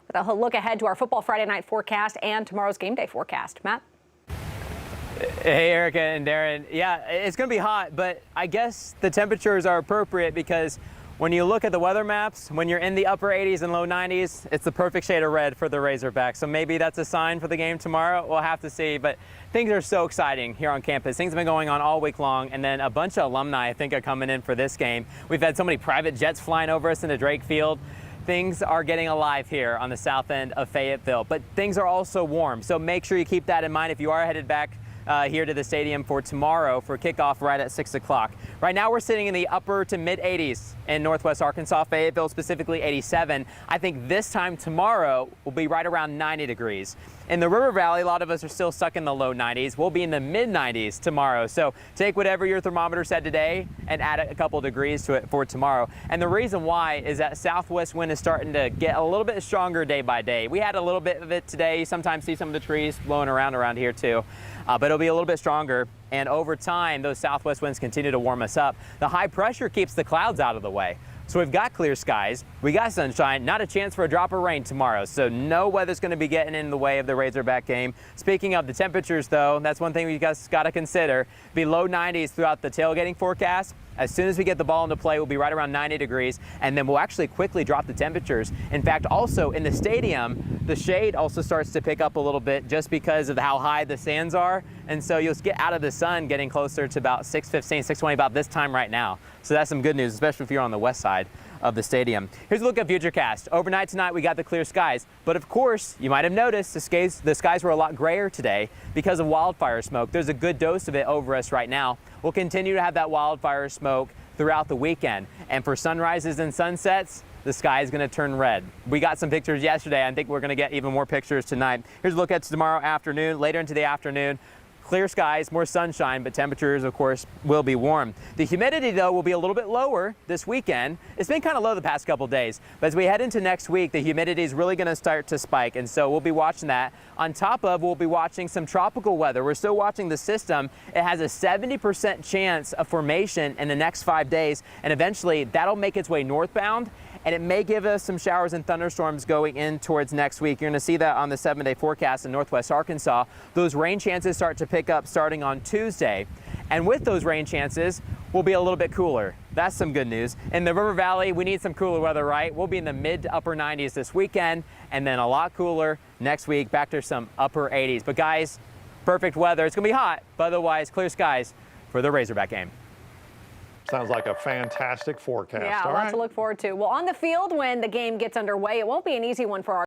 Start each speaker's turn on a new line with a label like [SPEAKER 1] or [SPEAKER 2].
[SPEAKER 1] with a look ahead to our football Friday night forecast and tomorrow's game day forecast. Matt?
[SPEAKER 2] Hey, Erica and Darren. Yeah, it's going to be hot, but I guess the temperatures are appropriate because when you look at the weather maps, when you're in the upper 80s and low 90s, it's the perfect shade of red for the Razorbacks. So maybe that's a sign for the game tomorrow. We'll have to see, but things are so exciting here on campus. Things have been going on all week long, and then a bunch of alumni, I think, are coming in for this game. We've had so many private jets flying over us into Drake Field. Things are getting alive here on the south end of Fayetteville, but things are also warm. So make sure you keep that in mind if you are headed back here to the stadium for tomorrow for kickoff right at 6 o'clock. Right now we're sitting in the upper to mid 80s in Northwest Arkansas, Fayetteville specifically 87. I think this time tomorrow will be right around 90 degrees. In the River Valley, a lot of us are still stuck in the low 90s. We'll be in the mid 90s tomorrow. So take whatever your thermometer said today and add a couple degrees to it for tomorrow. And the reason why is that southwest wind is starting to get a little bit stronger day by day. We had a little bit of it today. You sometimes see some of the trees blowing around here too. But it'll be a little bit stronger, and over time those southwest winds continue to warm us up. The high pressure keeps the clouds out of the way. So we've got clear skies, we got sunshine, not a chance for a drop of rain tomorrow, so no weather's going to be getting in the way of the Razorback game. Speaking of the temperatures though, that's one thing we guys got to consider. Be low 90s throughout the tailgating forecast. As soon as we get the ball into play, we'll be right around 90 degrees, and then we'll actually quickly drop the temperatures. In fact, also in the stadium, the shade also starts to pick up a little bit just because of how high the stands are. And so you'll get out of the sun getting closer to about 6:15, 6:20, about this time right now. So that's some good news, especially if you're on the west side of the stadium. Here's a look at Futurecast. Overnight tonight, we got the clear skies. But of course, you might have noticed the skies were a lot grayer today because of wildfire smoke. There's a good dose of it over us right now. We'll continue to have that wildfire smoke throughout the weekend. And for sunrises and sunsets, the sky is going to turn red. We got some pictures yesterday. I think we're going to get even more pictures tonight. Here's a look at tomorrow afternoon, later into the afternoon. Clear skies, more sunshine, but temperatures, of course, will be warm. The humidity, though, will be a little bit lower this weekend. It's been kind of low the past couple days, but as we head into next week, the humidity is really going to start to spike, and so we'll be watching that. On top of, we'll be watching some tropical weather. We're still watching the system. It has a 70% chance of formation in the next 5 days, and eventually that'll make its way northbound, and it may give us some showers and thunderstorms going in towards next week. You're going to see that on the 7-day forecast in Northwest Arkansas. Those rain chances start to pick up starting on Tuesday. And with those rain chances, we'll be a little bit cooler. That's some good news. In the River Valley, we need some cooler weather, right? We'll be in the mid to upper 90s this weekend, and then a lot cooler next week, back to some upper 80s. But guys, perfect weather. It's going to be hot, but otherwise clear skies for the Razorback game.
[SPEAKER 3] Sounds like a fantastic forecast.
[SPEAKER 1] Yeah,
[SPEAKER 3] All
[SPEAKER 1] lots
[SPEAKER 3] right.
[SPEAKER 1] to look forward to. Well, on the field when the game gets underway, it won't be an easy one for our